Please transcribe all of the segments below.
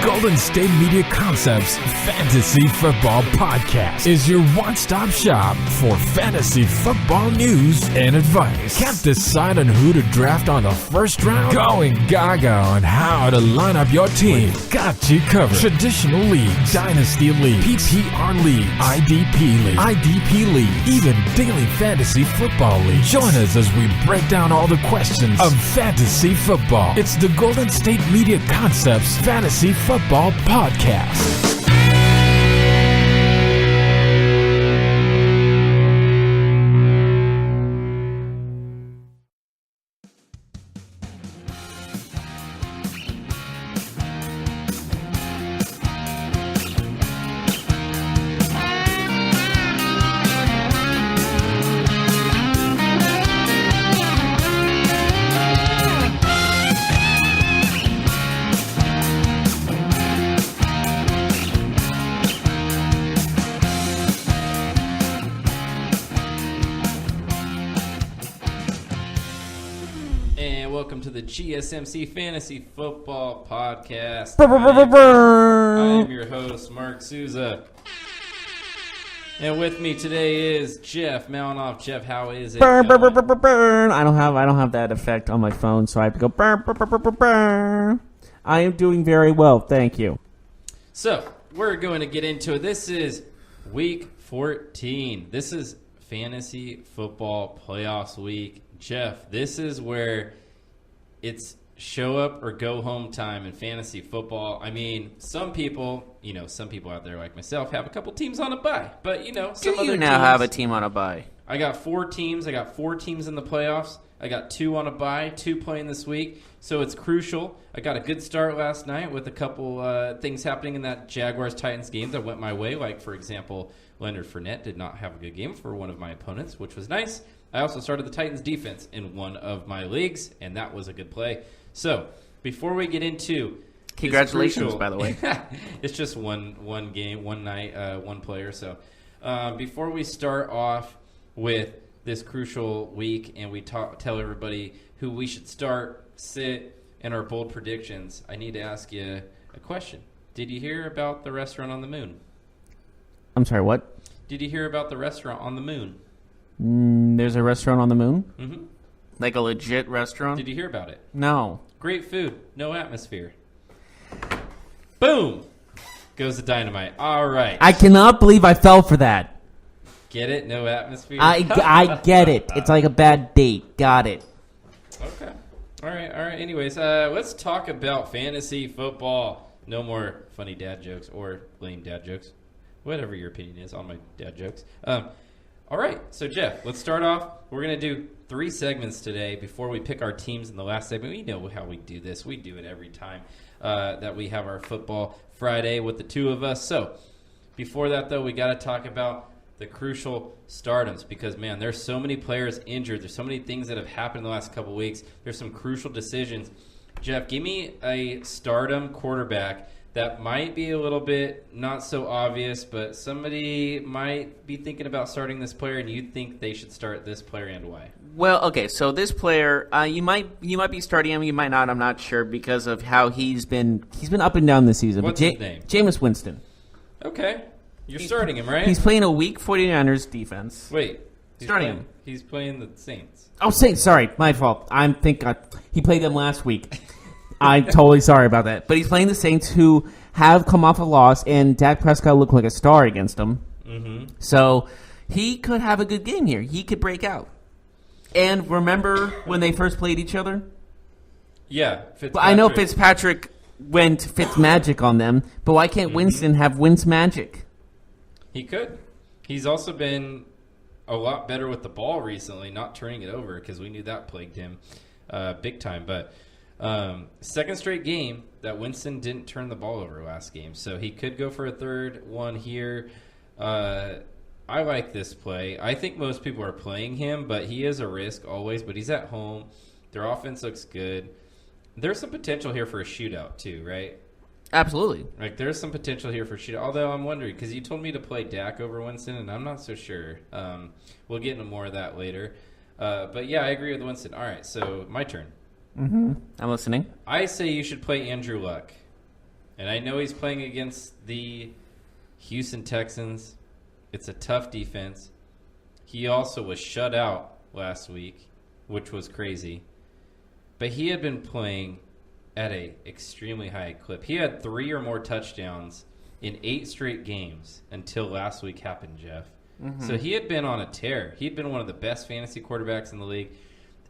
Golden State Media Concepts Fantasy Football Podcast is your one-stop shop for fantasy football news and advice. Can't decide on who to draft on the first round? Going gaga on how to line up your team. Got you covered. Traditional leagues, dynasty league, PPR league, IDP league, even daily fantasy football league. Join us as we break down all the questions of fantasy football. It's the Golden State Media Concepts Fantasy Football Podcast. GSMC Fantasy Football Podcast. I am your host, Mark Souza. And with me today is Jeff Malinoff. Jeff, how is it? Burn. I don't have that effect on my phone, so I have to go burn. I am doing very well, thank you. So, we're going to get into it. This is week 14. This is Fantasy Football Playoffs week. Jeff, this is where it's show up or go home time in fantasy football. I mean, some people out there like myself have a couple teams on a bye. But, some other you now teams, have a team on a bye? I got 4 teams. I got 4 teams in the playoffs. I got 2 on a bye, 2 playing this week. So it's crucial. I got a good start last night with a couple things happening in that Jaguars-Titans game that went my way. Like, for example, Leonard Fournette did not have a good game for one of my opponents, which was nice. I also started the Titans defense in one of my leagues, and that was a good play. So, before we get into congratulations, by the way. It's just one game, one night, one player. So, before we start off with this crucial week and we tell everybody who we should start, sit, and our bold predictions, I need to ask you a question. Did you hear about the restaurant on the moon? I'm sorry, what? Did you hear about the restaurant on the moon? There's a restaurant on the moon? Mm-hmm. Like a legit restaurant? Did you hear about it? No. Great food, no atmosphere. Boom! Goes the dynamite. All right. I cannot believe I fell for that. Get it? No atmosphere? I get it. It's like a bad date. Got it. Okay. All right. Anyways, let's talk about fantasy football. No more funny dad jokes or lame dad jokes. Whatever your opinion is on my dad jokes. All right, so Jeff, let's start off. We're going to do 3 segments today before we pick our teams in the last segment. We know how we do this. We do it every time that we have our Football Friday with the 2 of us. So before that, though, we got to talk about the crucial stardoms because, man, there's so many players injured. There's so many things that have happened in the last couple weeks. There's some crucial decisions. Jeff, give me a stardom quarterback that might be a little bit not so obvious, but somebody might be thinking about starting this player, and you think they should start this player and why? Well, okay, so this player, you might be starting him, you might not. I'm not sure because of how he's been up and down this season. What's his name? Jameis Winston. Okay, you're starting him, right? He's playing a weak 49ers defense. Wait, starting him. He's playing the Saints. Oh, Saints. Sorry, my fault. He played them last week. I'm totally sorry about that. But he's playing the Saints who have come off a loss, and Dak Prescott looked like a star against them. Mm-hmm. So he could have a good game here. He could break out. And remember when they first played each other? Yeah. I know Fitzpatrick went Fitzmagic on them, but why can't Winston have Wince magic? He could. He's also been a lot better with the ball recently, not turning it over, because we knew that plagued him big time. But second straight game that Winston didn't turn the ball over last game. So he could go for a third one here. I like this play. I think most people are playing him, but he is a risk always. But he's at home. Their offense looks good. There's some potential here for a shootout too, right? Absolutely. Like, there's some potential here for shootout. Although I'm wondering, because you told me to play Dak over Winston, and I'm not so sure. We'll get into more of that later. But, yeah, I agree with Winston. All right, so my turn. Mm-hmm. I'm listening. I say you should play Andrew Luck. And I know he's playing against the Houston Texans. It's a tough defense. He also was shut out last week, which was crazy. But he had been playing at an extremely high clip. He had 3 or more touchdowns in 8 straight games until last week happened, Jeff. Mm-hmm. So he had been on a tear. He'd been one of the best fantasy quarterbacks in the league.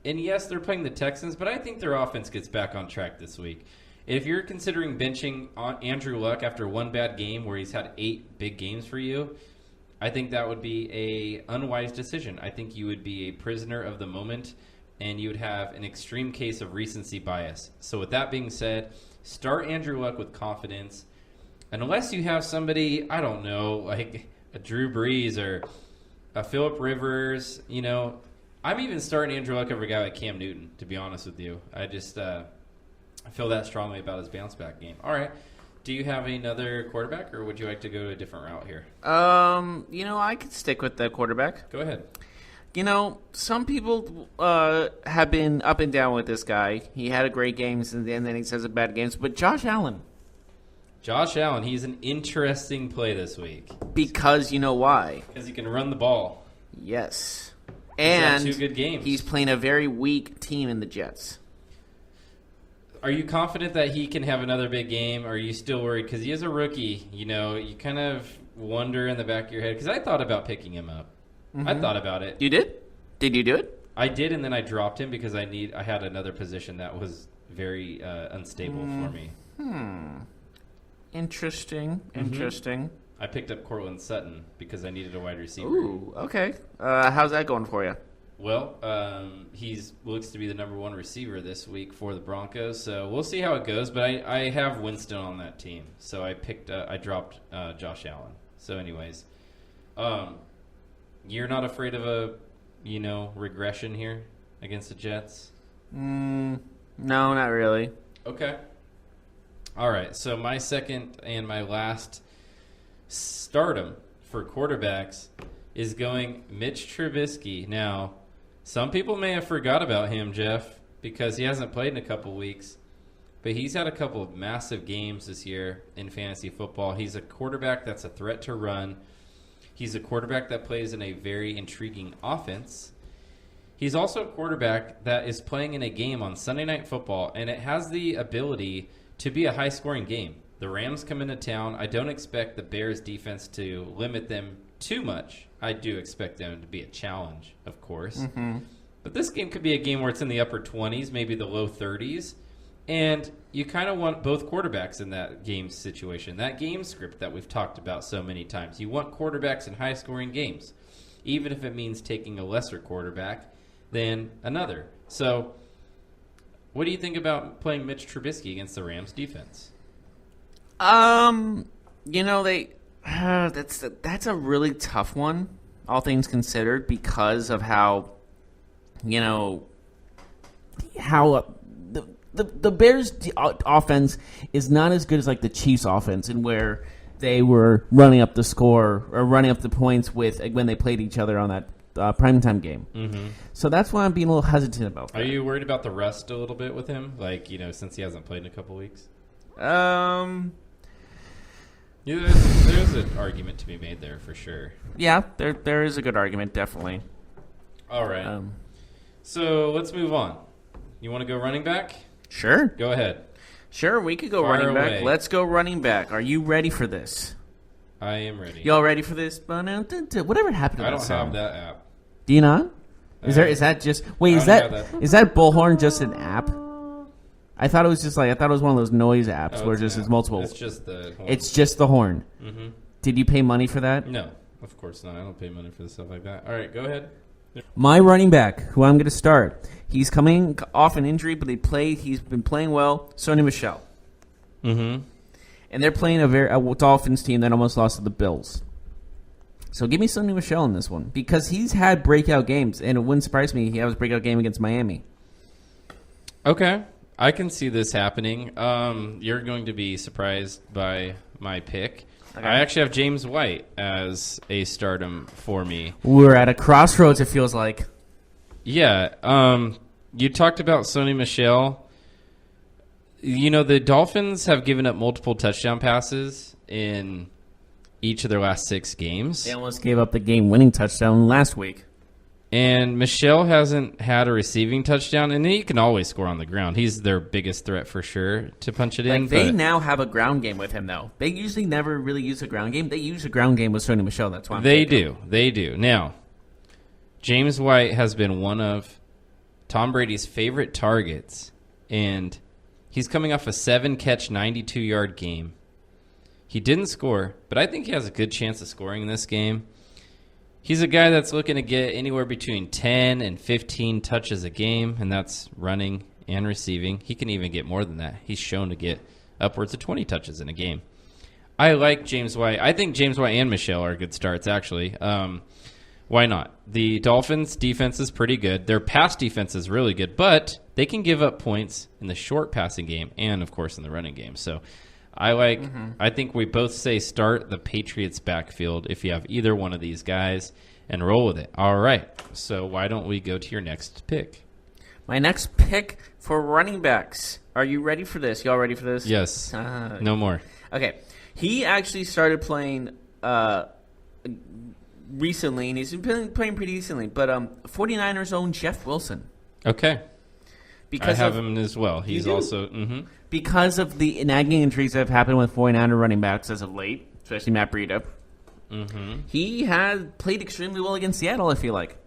And yes, they're playing the Texans, but I think their offense gets back on track this week. If you're considering benching Andrew Luck after one bad game where he's had 8 big games for you, I think that would be a unwise decision. I think you would be a prisoner of the moment, and you would have an extreme case of recency bias. So with that being said, start Andrew Luck with confidence. And unless you have somebody, I don't know, like a Drew Brees or a Phillip Rivers, you know, I'm even starting Andrew Luck over a guy like Cam Newton, to be honest with you. I just I feel that strongly about his bounce-back game. All right. Do you have another quarterback, or would you like to go to a different route here? I could stick with the quarterback. Go ahead. You know, some people have been up and down with this guy. He had a great game, and then he says a bad games. But Josh Allen. Josh Allen, he's an interesting play this week. Because you know why? Because he can run the ball. Yes. And he's had 2 good games. He's playing a very weak team in the Jets. Are you confident that he can have another big game? Or are you still worried? Because he is a rookie. You know, you kind of wonder in the back of your head. Because I thought about picking him up. Mm-hmm. I thought about it. You did? Did you do it? I did, and then I dropped him because I had another position that was very unstable for me. Interesting. I picked up Cortland Sutton because I needed a wide receiver. Ooh, okay. How's that going for you? Well, he looks to be the number 1 receiver this week for the Broncos, so we'll see how it goes. But I have Winston on that team, so I dropped Josh Allen. So, anyways, you're not afraid of a regression here against the Jets? No, not really. Okay. All right. So my second and my last stardom for quarterbacks is going Mitch Trubisky. Now, some people may have forgot about him, Jeff, because he hasn't played in a couple weeks. But he's had a couple of massive games this year in fantasy football. He's a quarterback that's a threat to run. He's a quarterback that plays in a very intriguing offense. He's also a quarterback that is playing in a game on Sunday Night Football, and it has the ability to be a high-scoring game. The Rams come into town. I don't expect the Bears' defense to limit them too much. I do expect them to be a challenge, of course. Mm-hmm. But this game could be a game where it's in the upper 20s, maybe the low 30s. And you kind of want both quarterbacks in that game situation, that game script that we've talked about so many times. You want quarterbacks in high-scoring games, even if it means taking a lesser quarterback than another. So what do you think about playing Mitch Trubisky against the Rams defense? That's a really tough one, all things considered, because of how the Bears' offense is not as good as like the Chiefs' offense, and where they were running up the score or running up the points with when they played each other on that primetime game. Mm-hmm. So that's why I'm being a little hesitant about that. Are you worried about the rust a little bit with him? Like, since he hasn't played in a couple weeks? Yeah, there's an argument to be made there for sure. Yeah, there is a good argument, definitely. All right. So let's move on. You want to go running back? Sure. Go ahead. Sure, we could go running back. Let's go running back. Are you ready for this? I am ready. Y'all ready for this? Whatever happened to I that don't song? have that app. Do you not? Is that Bullhorn just an app? I thought it was just one of those noise apps where it's multiple. It's just the horn. It's just the horn. Mm-hmm. Did you pay money for that? No, of course not. I don't pay money for stuff like that. All right, go ahead. My running back, who I'm going to start, he's coming off an injury, but he's been playing well. Sony Michel. Mm-hmm. And they're playing a Dolphins team that almost lost to the Bills. So give me Sony Michel in this one, because he's had breakout games, and it wouldn't surprise me if he has a breakout game against Miami. Okay. I can see this happening. You're going to be surprised by my pick. Okay. I actually have James White as a stardom for me. We're at a crossroads, it feels like. Yeah. You talked about Sony Michel. The Dolphins have given up multiple touchdown passes in each of their last 6 games. They almost gave up the game-winning touchdown last week. And Michelle hasn't had a receiving touchdown, and he can always score on the ground. He's their biggest threat for sure to punch it in. They now have a ground game with him, though. They usually never really use a ground game. They use a ground game with Sony Michelle. That's why They do. Now, James White has been one of Tom Brady's favorite targets, and he's coming off a 7-catch, 92-yard game. He didn't score, but I think he has a good chance of scoring in this game. He's a guy that's looking to get anywhere between 10 and 15 touches a game, and that's running and receiving. He can even get more than that. He's shown to get upwards of 20 touches in a game. I like James White. I think James White and Michelle are good starts, actually. Why not? The Dolphins' defense is pretty good. Their pass defense is really good, but they can give up points in the short passing game and, of course, in the running game. So I think we both say start the Patriots backfield if you have either one of these guys and roll with it. All right. So why don't we go to your next pick? My next pick for running backs. Are you ready for this? Y'all ready for this? Yes. No more. Okay. He actually started playing recently, and he's been playing pretty decently. But 49ers own Jeff Wilson. Okay. Because I have him as well. He's also... Because of the nagging injuries that have happened with 49er running backs as of late, especially Matt Breida, he had played extremely well against Seattle, I feel like.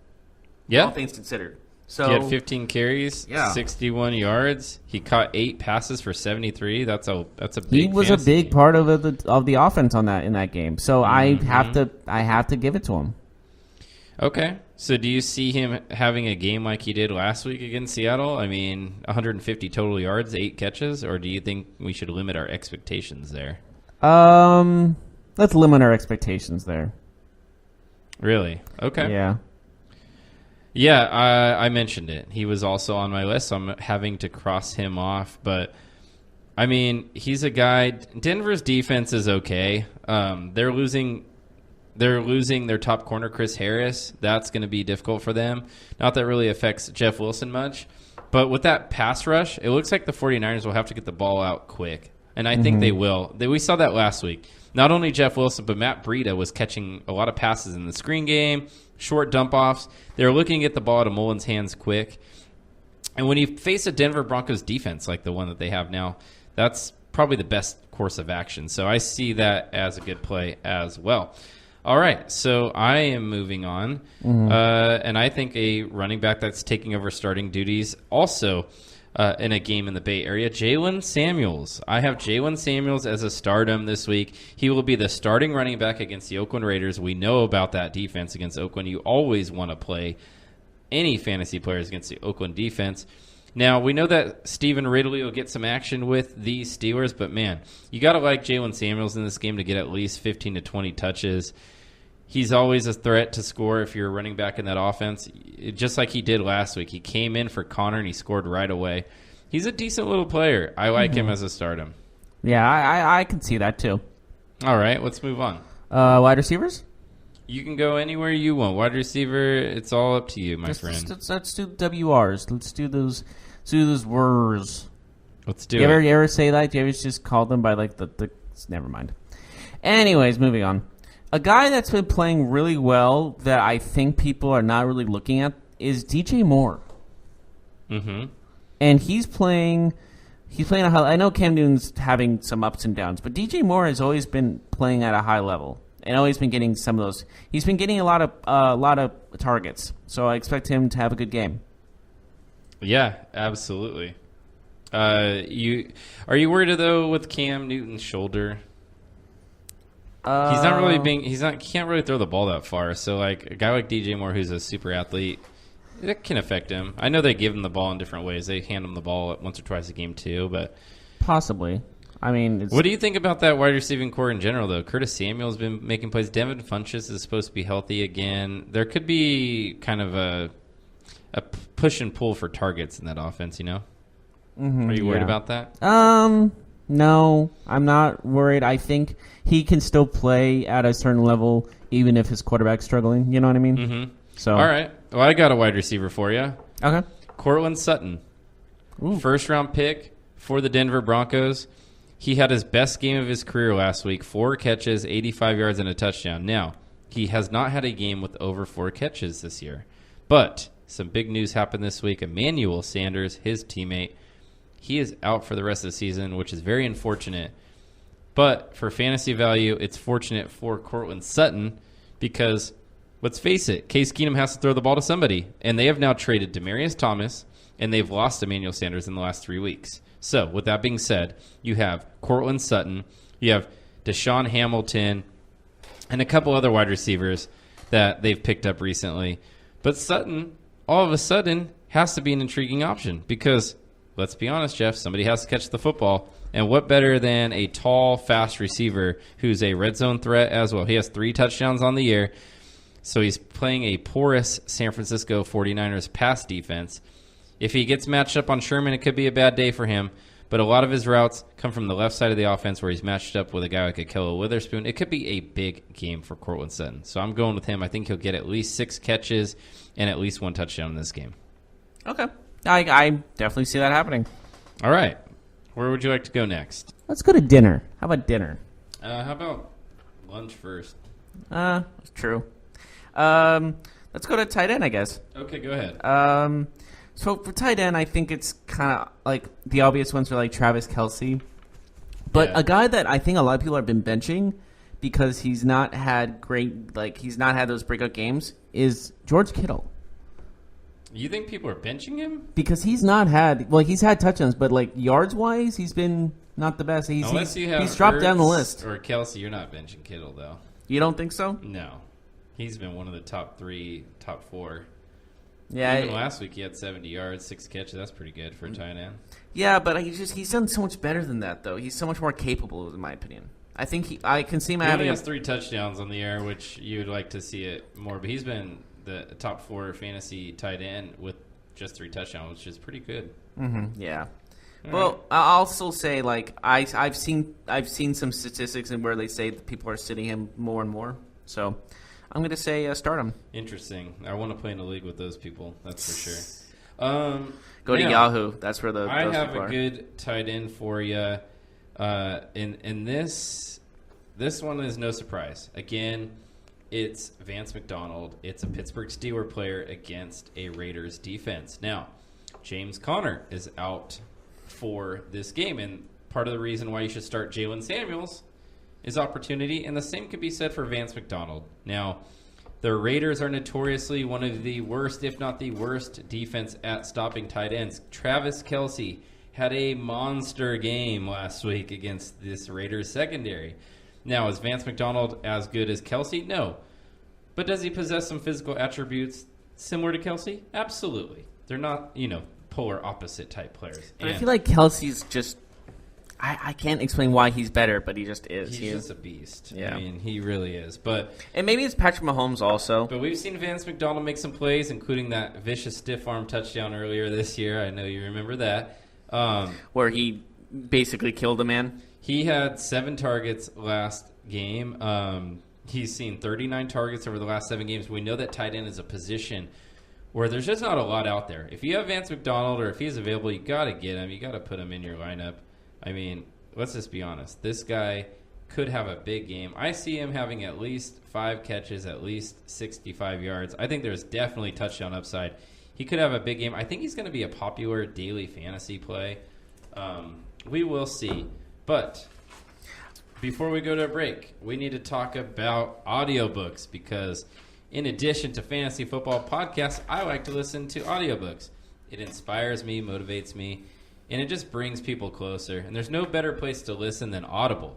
Yeah. All things considered. So he had 15 carries, 61 yards. He caught 8 passes for 73. That's a big. He was a big part of the offense in that game. So I have to give it to him. Okay. So do you see him having a game like he did last week against Seattle? I mean, 150 total yards, 8 catches, or do you think we should limit our expectations there? Let's limit our expectations there. Really? Okay. Yeah. Yeah, I mentioned it. He was also on my list, so I'm having to cross him off. But, I mean, he's a guy. Denver's defense is okay. They're losing their top corner, Chris Harris. That's going to be difficult for them. Not that really affects Jeff Wilson much. But with that pass rush, it looks like the 49ers will have to get the ball out quick. And I think they will. We saw that last week. Not only Jeff Wilson, but Matt Breida was catching a lot of passes in the screen game, short dump-offs. They're looking at the ball to Mullins' hands quick. And when you face a Denver Broncos defense like the one that they have now, that's probably the best course of action. So I see that as a good play as well. All right, so I am moving on. And I think a running back that's taking over starting duties also in a game in the Bay Area, Jalen Samuels. I have Jalen Samuels as a stardom this week. He will be the starting running back against the Oakland Raiders. We know about that defense against Oakland. You always want to play any fantasy players against the Oakland defense. Now, we know that Stephen Ridley will get some action with the Steelers, but, man, you got to like Jalen Samuels in this game to get at least 15 to 20 touches. He's always a threat to score if you're running back in that offense, just like he did last week. He came in for Connor, and he scored right away. He's a decent little player. I like him as a stardom. Yeah, I can see that, too. All right, let's move on. Wide receivers? You can go anywhere you want. Wide receiver, it's all up to you, my friend. Let's do WRs. Let's do those words. Let's do it. You ever say that? Do you ever just call them by, like, the never mind. Anyways, moving on. A guy that's been playing really well that I think people are not really looking at is DJ Moore. And he's playing a high. I know Cam Newton's having some ups and downs, but DJ Moore has always been playing at a high level and always been getting some of those. He's been getting a lot of targets, so I expect him to have a good game. Yeah, absolutely. Are you worried though with Cam Newton's shoulder? He can't really throw the ball that far. So like a guy like DJ Moore, who's a super athlete, that can affect him. I know they give him the ball in different ways. They hand him the ball once or twice a game too, but possibly. I mean, what do you think about that wide receiving core in general, though? Curtis Samuel's been making plays. Devin Funchess is supposed to be healthy again. There could be kind of a push and pull for targets in that offense. You know, are you worried about that? No, I'm not worried. I think he can still play at a certain level even if his quarterback's struggling. You know what I mean? So, all right. Well, I got a wide receiver for you. Okay. Cortland Sutton. Ooh. First-round pick for the Denver Broncos. He had his best game of his career last week, 4 catches, 85 yards, and a touchdown. Now, he has not had a game with over 4 catches this year. But some big news happened this week. Emmanuel Sanders, his teammate, he is out for the rest of the season, which is very unfortunate. But for fantasy value, it's fortunate for Courtland Sutton because, let's face it, Case Keenum has to throw the ball to somebody. And they have now traded Demaryius Thomas, and they've lost Emmanuel Sanders in the last 3 weeks. So, with that being said, you have Courtland Sutton, you have Deshaun Hamilton, and a couple other wide receivers that they've picked up recently. But Sutton, all of a sudden, has to be an intriguing option because, let's be honest, Jeff, somebody has to catch the football. And what better than a tall, fast receiver who's a red zone threat as well? He has 3 touchdowns on the year. So he's playing a porous San Francisco 49ers pass defense. If he gets matched up on Sherman, it could be a bad day for him. But a lot of his routes come from the left side of the offense where he's matched up with a guy like Ahkello Witherspoon. It could be a big game for Courtland Sutton. So I'm going with him. I think he'll get at least 6 catches and at least 1 touchdown in this game. Okay. I definitely see that happening. All right. Where would you like to go next? Let's go to dinner. How about dinner? How about lunch first? True. Let's go to tight end, I guess. Okay, go ahead. So for tight end, I think it's kind of like the obvious ones are like Travis Kelce. But Yeah. a guy that I think a lot of people have been benching because he's not had he's not had those breakout games is George Kittle. You think people are benching him? Because he's not had, he's had touchdowns, but like yards wise, he's been not the best. He's dropped down the list. Or Kelce, you're not benching Kittle though. You don't think so? No, he's been one of the top 3, top 4. Yeah. Even last week he had 70 yards, 6 catches. That's pretty good for a tight end. Yeah, but he's done so much better than that though. He's so much more capable, in my opinion. I think I can see him He having only has 3 touchdowns on the air, which you would like to see it more. But he's been the top 4 fantasy tight end with just 3 touchdowns, which is pretty good. Mm-hmm, yeah. All Well, right. I'll still say I've seen some statistics and where they say that people are sitting him more and more. So I'm going to say start him. Interesting. I want to play in a league with those people. That's for sure. Go to Yahoo. That's where I those have people a are. good tight end for you. In this one is no surprise. Again, it's Vance McDonald. It's a Pittsburgh Steelers player against a Raiders defense. Now, James Conner is out for this game, and part of the reason why you should start Jalen Samuels is opportunity, and the same could be said for Vance McDonald. Now, the Raiders are notoriously one of the worst, if not the worst, defense at stopping tight ends. Travis Kelce had a monster game last week against this Raiders secondary. Now, is Vance McDonald as good as Kelce? No. But does he possess some physical attributes similar to Kelce? Absolutely. They're not, polar opposite type players. But I feel like Kelsey's just I can't explain why he's better, but he just is. He's just a beast. Yeah. I mean, he really is. But maybe it's Patrick Mahomes also. But we've seen Vance McDonald make some plays, including that vicious stiff arm touchdown earlier this year. I know you remember that. Where he basically killed a man. He had 7 targets last game. He's seen 39 targets over the last 7 games. We know that tight end is a position where there's just not a lot out there. If you have Vance McDonald or if he's available, you got to get him. You got to put him in your lineup. I mean, let's just be honest. This guy could have a big game. I see him having at least 5 catches, at least 65 yards. I think there's definitely touchdown upside. He could have a big game. I think he's going to be a popular daily fantasy play. We will see. But before we go to a break, we need to talk about audiobooks because in addition to fantasy football podcasts, I like to listen to audiobooks. It inspires me, motivates me, and it just brings people closer. And there's no better place to listen than Audible.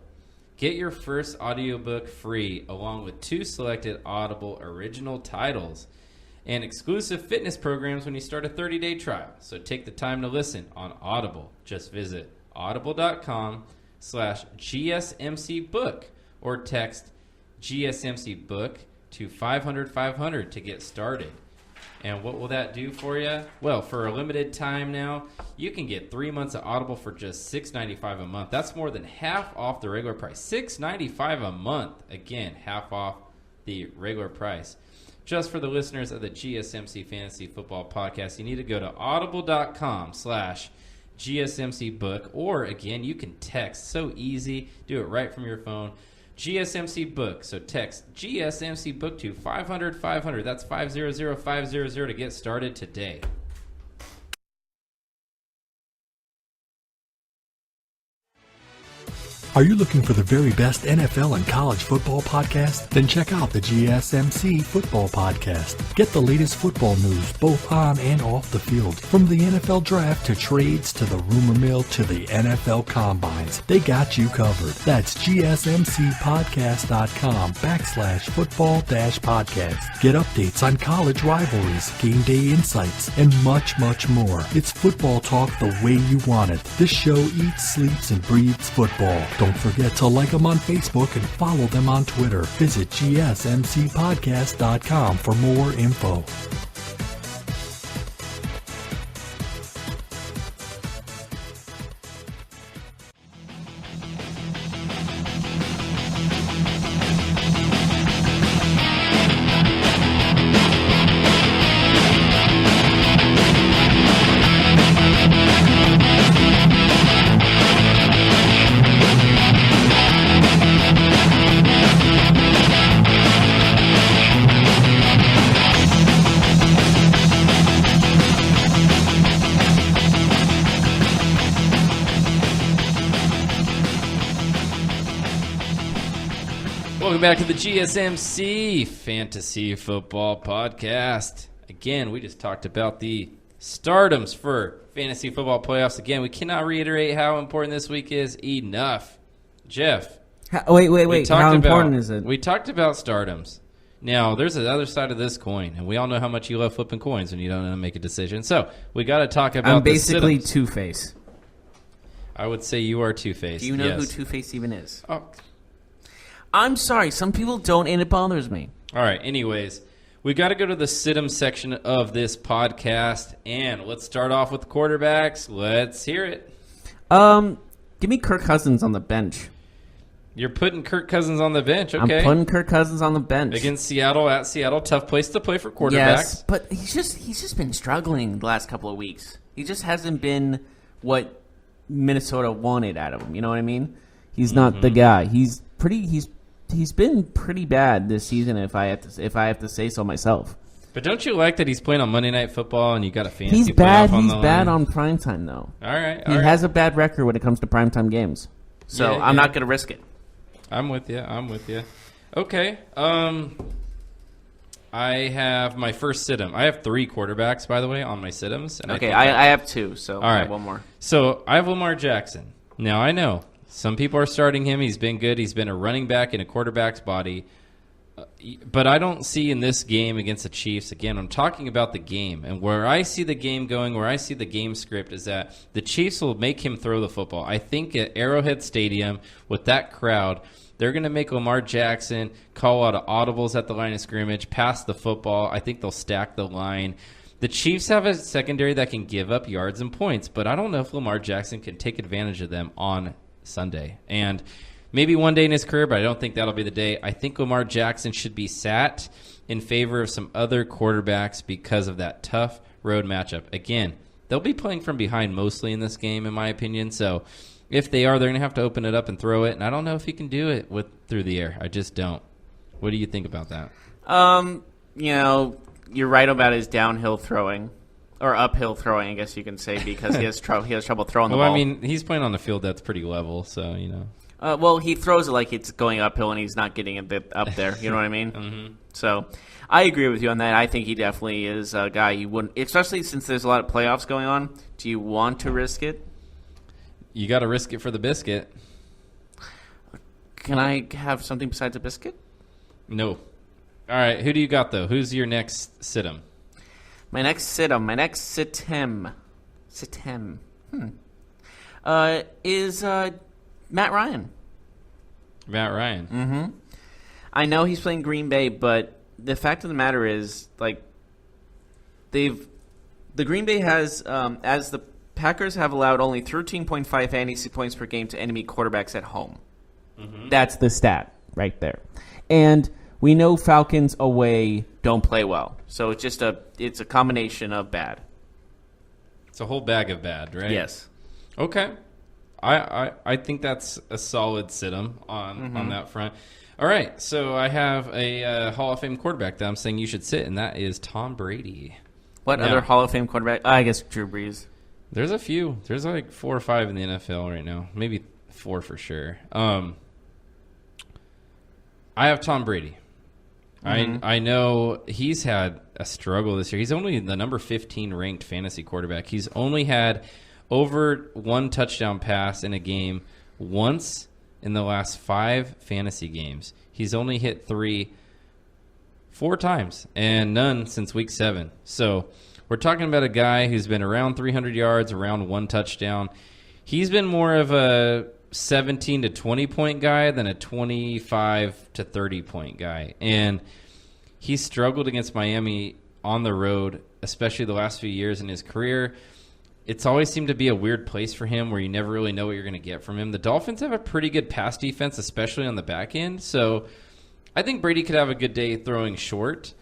Get your first audiobook free along with 2 selected Audible original titles and exclusive fitness programs when you start a 30-day trial. So take the time to listen on Audible. Just visit audible.com/GSMC book or text GSMC book to 500-500 to get started. And what will that do for you? Well, for a limited time now, you can get 3 months of Audible for just $6.95 a month. That's more than half off the regular price. $6.95 a month. Again, half off the regular price. Just for the listeners of the GSMC Fantasy Football Podcast, you need to go to audible.com/GSMC GSMC book, or again, you can text. So easy. Do it right from your phone. GSMC book. So text GSMC book to 500 500. That's 500 500 to get started today. Are you looking for the very best NFL and college football podcast? Then check out the GSMC Football Podcast. Get the latest football news both on and off the field. From the NFL Draft to trades to the rumor mill to the NFL Combines. They got you covered. That's GSMCpodcast.com/football-podcast. Get updates on college rivalries, game day insights, and much, much more. It's football talk the way you want it. This show eats, sleeps, and breathes football. Don't forget to like them on Facebook and follow them on Twitter. Visit GSMCpodcast.com for more info. Welcome back to the GSMC Fantasy Football Podcast. Again, we just talked about the stardoms for fantasy football playoffs. Again, we cannot reiterate how important this week is enough. Jeff. Wait. How important is it? We talked about stardoms. Now, there's the other side of this coin, and we all know how much you love flipping coins when you don't know how to make a decision. So, we got to talk about I'm basically the Two-Face. I would say you are Two-Face. Do you know who Two-Face even is? Oh. I'm sorry. Some people don't, and it bothers me. All right. Anyways, we got to go to the sit-em section of this podcast, and let's start off with the quarterbacks. Let's hear it. Give me Kirk Cousins on the bench. You're putting Kirk Cousins on the bench. Okay. I'm putting Kirk Cousins on the bench against Seattle at Seattle. Tough place to play for quarterbacks. Yes, but he's just been struggling the last couple of weeks. He just hasn't been what Minnesota wanted out of him. You know what I mean? He's not the guy. He's been pretty bad this season, if I have to say so myself. But don't you like that he's playing on Monday Night Football and you got a fantasy He's bad. playoff on He's the bad line? on primetime though. All right. He has a bad record when it comes to primetime games. So I'm not going to risk it. I'm with you. Okay. I have my first sit-em. I have 3 quarterbacks, by the way, on my sit-ems. And okay, I have 2, so all right. I have one more. So I have Lamar Jackson. Now, I know some people are starting him. He's been good. He's been a running back in a quarterback's body. But I don't see in this game against the Chiefs, again, I'm talking about the game. And where I see the game going, where I see the game script is that the Chiefs will make him throw the football. I think at Arrowhead Stadium with that crowd, they're going to make Lamar Jackson call out of audibles at the line of scrimmage, pass the football. I think they'll stack the line. The Chiefs have a secondary that can give up yards and points, but I don't know if Lamar Jackson can take advantage of them on Sunday. And maybe one day in his career, but I don't think that'll be the day. I think Lamar Jackson should be sat in favor of some other quarterbacks because of that tough road matchup. Again, they'll be playing from behind mostly in this game, in my opinion. So if they are, they're going to have to open it up and throw it. And I don't know if he can do it through the air. I just don't. What do you think about that? You're right about his downhill throwing. Or uphill throwing, I guess you can say, because he has trouble throwing the ball. Well, I mean, he's playing on a field that's pretty level, so, you know. Well, he throws it like it's going uphill and he's not getting it up there. You know what I mean? Mm-hmm. So I agree with you on that. I think he definitely is a guy you wouldn't, especially since there's a lot of playoffs going on. Do you want to risk it? You got to risk it for the biscuit. Can I have something besides a biscuit? No. All right. Who do you got, though? Who's your next sit-em? My next sit-em is Matt Ryan. Matt Ryan. Mm-hmm. I know he's playing Green Bay, but the fact of the matter is, like, the Green Bay has, as the Packers have allowed only 13.5 fantasy points per game to enemy quarterbacks at home. Mm-hmm. That's the stat right there. And we know Falcons away don't play well. So it's just it's a combination of bad. It's a whole bag of bad, right? Yes. Okay. I think that's a solid sit-em on that front. All right, so I have a Hall of Fame quarterback that I'm saying you should sit, and that is Tom Brady. What other Hall of Fame quarterback? I guess Drew Brees. There's a few. There's like 4 or 5 in the NFL right now. Maybe 4 for sure. I have Tom Brady. I know he's had a struggle this year. He's only the number 15 ranked fantasy quarterback. He's only had over 1 touchdown pass in a game once in the last 5 fantasy games. He's only hit 4 times, and none since week 7. So we're talking about a guy who's been around 300 yards, around 1 touchdown. He's been more of a 17 to 20 point guy than a 25 to 30 point guy. And he struggled against Miami on the road, especially the last few years in his career. It's always seemed to be a weird place for him where you never really know what you're going to get from him. The Dolphins have a pretty good pass defense, especially on the back end. So I think Brady could have a good day throwing short,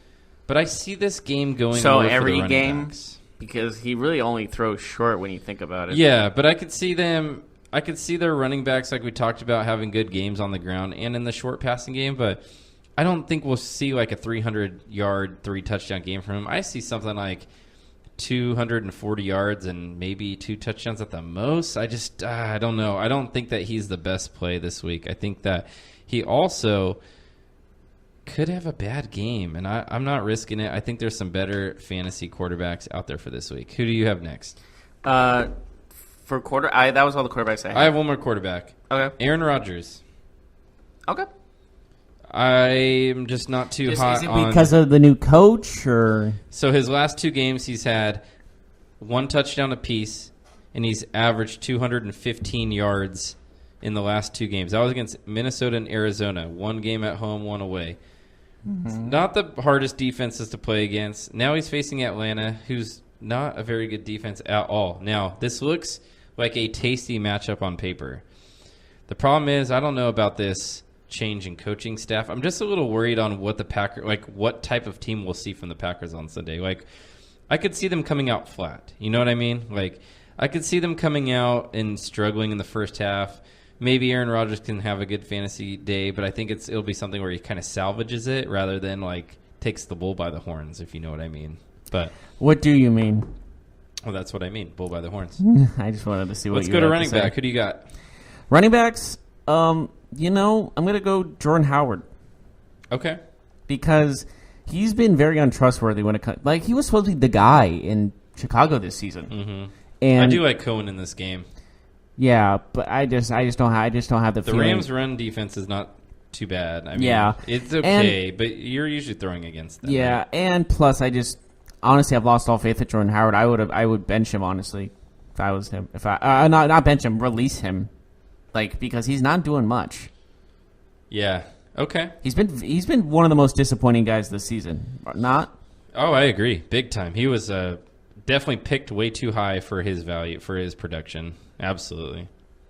but I see this game going more every for the game backs. Because he really only throws short when you think about it. Yeah, but I could see their running backs, like we talked about, having good games on the ground and in the short passing game, but I don't think we'll see like a 300-yard, 3-touchdown game from him. I see something like 240 yards and maybe 2 touchdowns at the most. I don't know. I don't think that he's the best play this week. I think that he also could have a bad game, and I'm not risking it. I think there's some better fantasy quarterbacks out there for this week. Who do you have next? That was all the quarterbacks I had. I have one more quarterback. Okay. Aaron Rodgers. Okay. I'm just not too hot is it on... because of the new coach, or... So his last 2 games, he's had 1 touchdown apiece, and he's averaged 215 yards in the last 2 games. That was against Minnesota and Arizona. 1 game at home, 1 away. It's not the hardest defenses to play against. Now he's facing Atlanta, who's not a very good defense at all. Now, this looks like a tasty matchup on paper. The problem is, I don't know about this change in coaching staff. I'm just a little worried on what what type of team we'll see from the Packers on Sunday. Like, I could see them coming out flat. You know what I mean? Like, I could see them coming out and struggling in the first half. Maybe Aaron Rodgers can have a good fantasy day, but I think it'll be something where he kind of salvages it rather than like takes the bull by the horns, if you know what I mean. But what do you mean? Well, that's what I mean, bull by the horns. I just wanted to see what Let's you go to had running say. back. Who do you got? Running backs, I'm going to go Jordan Howard. Okay. Because he's been very untrustworthy when it comes... Like, he was supposed to be the guy in Chicago this season. Mm-hmm. And I do like Cohen in this game. Yeah, but I just don't have the feeling. Rams' run defense is not too bad. I mean, yeah, it's okay, but you're usually throwing against them. Yeah, right? And plus, honestly, I've lost all faith in Jordan Howard. I would bench him, honestly, if I was him. If I not bench him, release him, because he's not doing much. Yeah. Okay. He's been one of the most disappointing guys this season. Not? Oh, I agree, big time. He was definitely picked way too high for his value, for his production. Absolutely.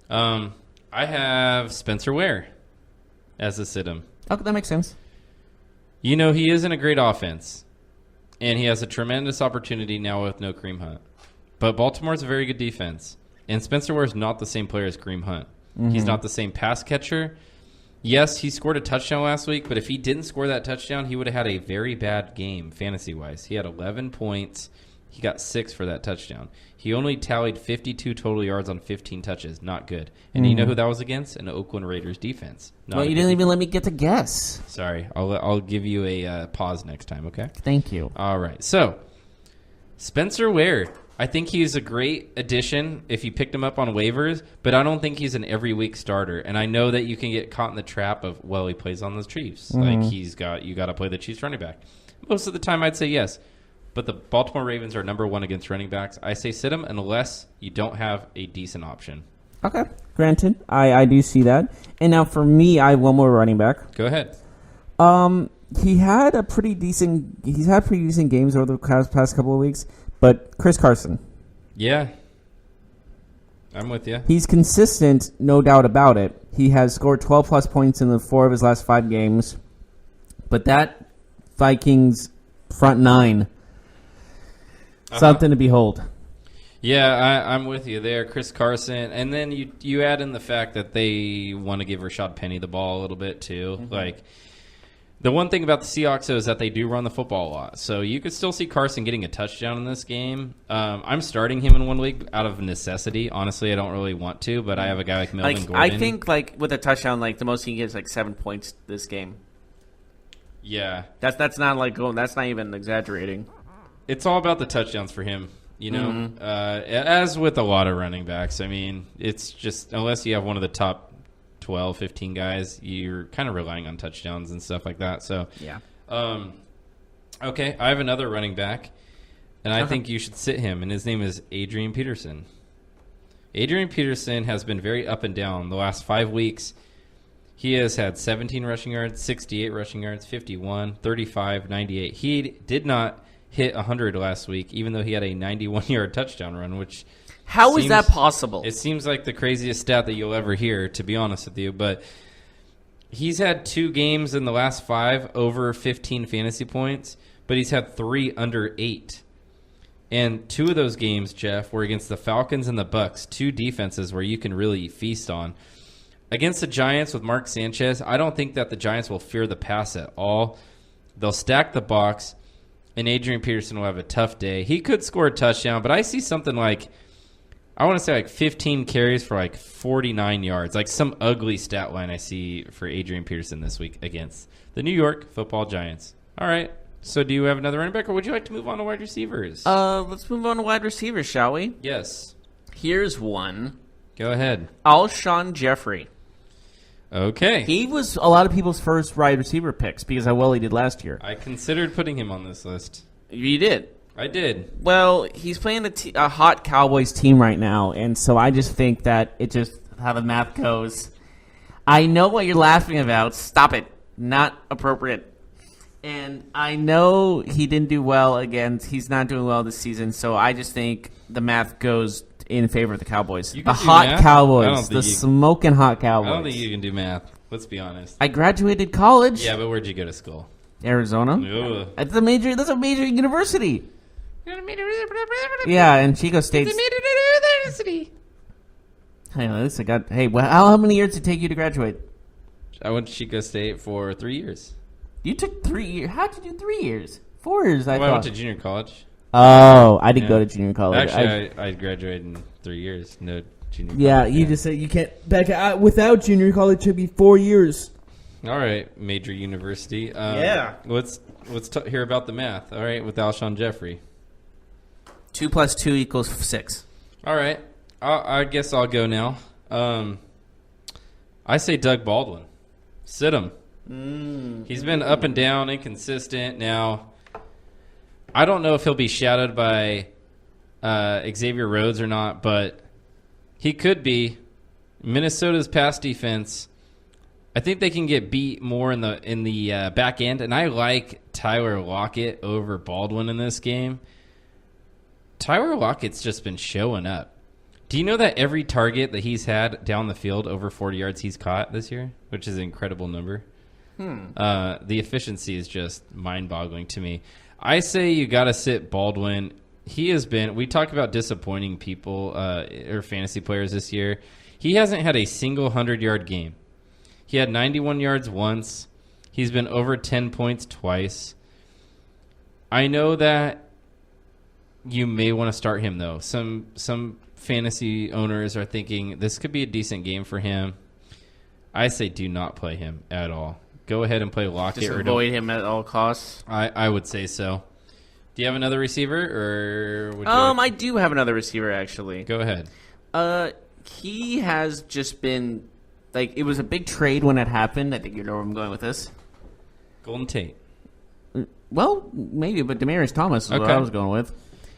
I have Spencer Ware as a sit-em. Okay, that makes sense. You know, he is in a great offense, and he has a tremendous opportunity now with no Kareem Hunt. But Baltimore's a very good defense, and Spencer Ware is not the same player as Kareem Hunt. Mm-hmm. He's not the same pass catcher. Yes, he scored a touchdown last week, but if he didn't score that touchdown, he would have had a very bad game fantasy-wise. He had 11 points. He got 6 for that touchdown. He only tallied 52 total yards on 15 touches. Not good. And you know who that was against? An Oakland Raiders defense. Well, you didn't even let me get to guess. Sorry. I'll give you a pause next time, okay? Thank you. All right. So, Spencer Ware. I think he's a great addition if you picked him up on waivers, but I don't think he's an every week starter. And I know that you can get caught in the trap of, well, he plays on the Chiefs. Like, you got to play the Chiefs running back. Most of the time, I'd say yes. But the Baltimore Ravens are number 1 against running backs. I say sit him unless you don't have a decent option. Okay, granted, I do see that. And now for me, I have one more running back. Go ahead. He's had pretty decent games over the past couple of weeks. But Chris Carson. Yeah, I'm with you. He's consistent, no doubt about it. He has scored 12-plus points in 4 of his last 5 games. But that Vikings front 9, something to behold. Yeah, I'm with you there, Chris Carson. And then you add in the fact that they want to give Rashad Penny the ball a little bit too. Mm-hmm. Like, the one thing about the Seahawks though, is that they do run the football a lot. So you could still see Carson getting a touchdown in this game. I'm starting him in one league out of necessity. Honestly, I don't really want to, but I have a guy like Melvin Gordon. I think with a touchdown, the most he gets 7 points this game. Yeah. That's not even exaggerating. It's all about the touchdowns for him. As with a lot of running backs, I mean, it's just unless you have one of the top 12, 15 guys, you're kind of relying on touchdowns and stuff like that. So, yeah. Okay, I have another running back, and I think you should sit him, and his name is Adrian Peterson. Adrian Peterson has been very up and down the last 5 weeks. He has had 17 rushing yards, 68 rushing yards, 51, 35, 98. He did not hit 100 last week, even though he had a 91-yard touchdown run, which How is that possible? It seems like the craziest stat that you'll ever hear, to be honest with you. But he's had 2 games in the last 5 over 15 fantasy points, but he's had 3 under 8. And 2 of those games, Jeff, were against the Falcons and the Bucks, 2 defenses where you can really feast on. Against the Giants with Mark Sanchez, I don't think that the Giants will fear the pass at all. They'll stack the box, and Adrian Peterson will have a tough day. He could score a touchdown, but I see something like, I want to say 15 carries for 49 yards. Some ugly stat line I see for Adrian Peterson this week against the New York Football Giants. All right. So do you have another running back, or would you like to move on to wide receivers? Let's move on to wide receivers, shall we? Yes. Here's one. Go ahead. Alshon Jeffrey. Okay. He was a lot of people's first wide receiver picks because how well he did last year. I considered putting him on this list. You did? I did. Well, he's playing a hot Cowboys team right now, and so I just think that it just how the math goes. I know what you're laughing about. Stop it. Not appropriate. And I know he didn't do well against. He's not doing well this season, so I just think the math goes in favor of the Cowboys. The hot math? Cowboys. The smoking hot Cowboys. I don't think you can do math. Let's be honest. I graduated college. Yeah, but where'd you go to school? Arizona. Ugh. That's a major university. Yeah, and Chico State's. How many years did it take you to graduate? I went to Chico State for 3 years. You took 3 years. How'd you do 3 years? 4 years, I thought. I went to junior college. Oh, I didn't go to junior college. Actually, I graduated in 3 years. No junior college. Yeah, you just said you can't. Without junior college, it should be 4 years. All right, major university. Yeah. Let's hear about the math. All right, with Alshon Jeffrey. 2 + 2 = 6. All right. I guess I'll go now. I say Doug Baldwin. Sit him. He's been up and down, inconsistent. Now, I don't know if he'll be shadowed by Xavier Rhodes or not, but he could be. Minnesota's pass defense, I think they can get beat more in the back end, and I like Tyler Lockett over Baldwin in this game. Tyler Lockett's just been showing up. Do you know that every target that he's had down the field over 40 yards he's caught this year, which is an incredible number? The efficiency is just mind-boggling to me. I say you got to sit Baldwin. He has been – we talk about disappointing people or fantasy players this year. He hasn't had a single 100-yard game. He had 91 yards once. He's been over 10 points twice. I know that you may want to start him, though. Some fantasy owners are thinking this could be a decent game for him. I say do not play him at all. Go ahead and play Lockett. Just avoid him at all costs. I would say so. Do you have another receiver, or would you I do have another receiver actually. Go ahead. He has just been it was a big trade when it happened. I think you know where I'm going with this. Golden Tate. Well, maybe, but Demaryius Thomas is what I was going with.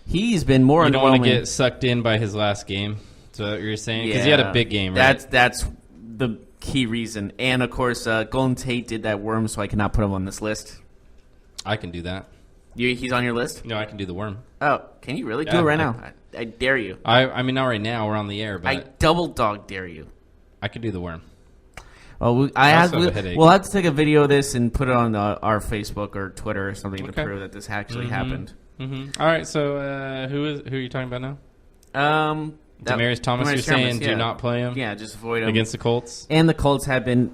He's been more. You don't want to get sucked in by his last game. So what you're saying because he had a big game, right? That's the key reason. And of course, Golden Tate did that worm, so I cannot put him on this list. I can do that. He's on your list? No, I can do the worm. Oh, can you really do it right now? I dare you. I mean, not right now. We're on the air, but I double dog dare you. I could do the worm. Well, we'll have to take a video of this and put it on our Facebook or Twitter or something to prove that this actually happened. Mm-hmm. All right, so who are you talking about now? Demarius Thomas, you're saying do not play him? Yeah, just avoid him against the Colts. And the Colts have been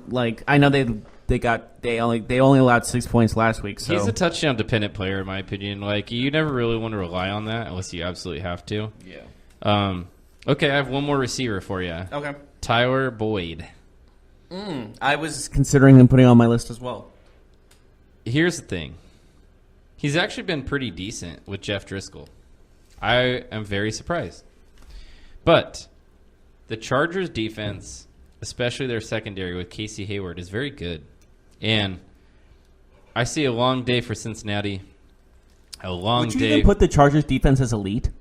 I know they only allowed 6 points last week. So he's a touchdown dependent player, in my opinion. You never really want to rely on that unless you absolutely have to. Yeah. Okay, I have one more receiver for you. Okay. Tyler Boyd. I was considering him putting on my list as well. Here's the thing. He's actually been pretty decent with Jeff Driscoll. I am very surprised. But the Chargers defense, especially their secondary with Casey Hayward, is very good. And I see a long day for Cincinnati. Would you even put the Chargers defense as elite?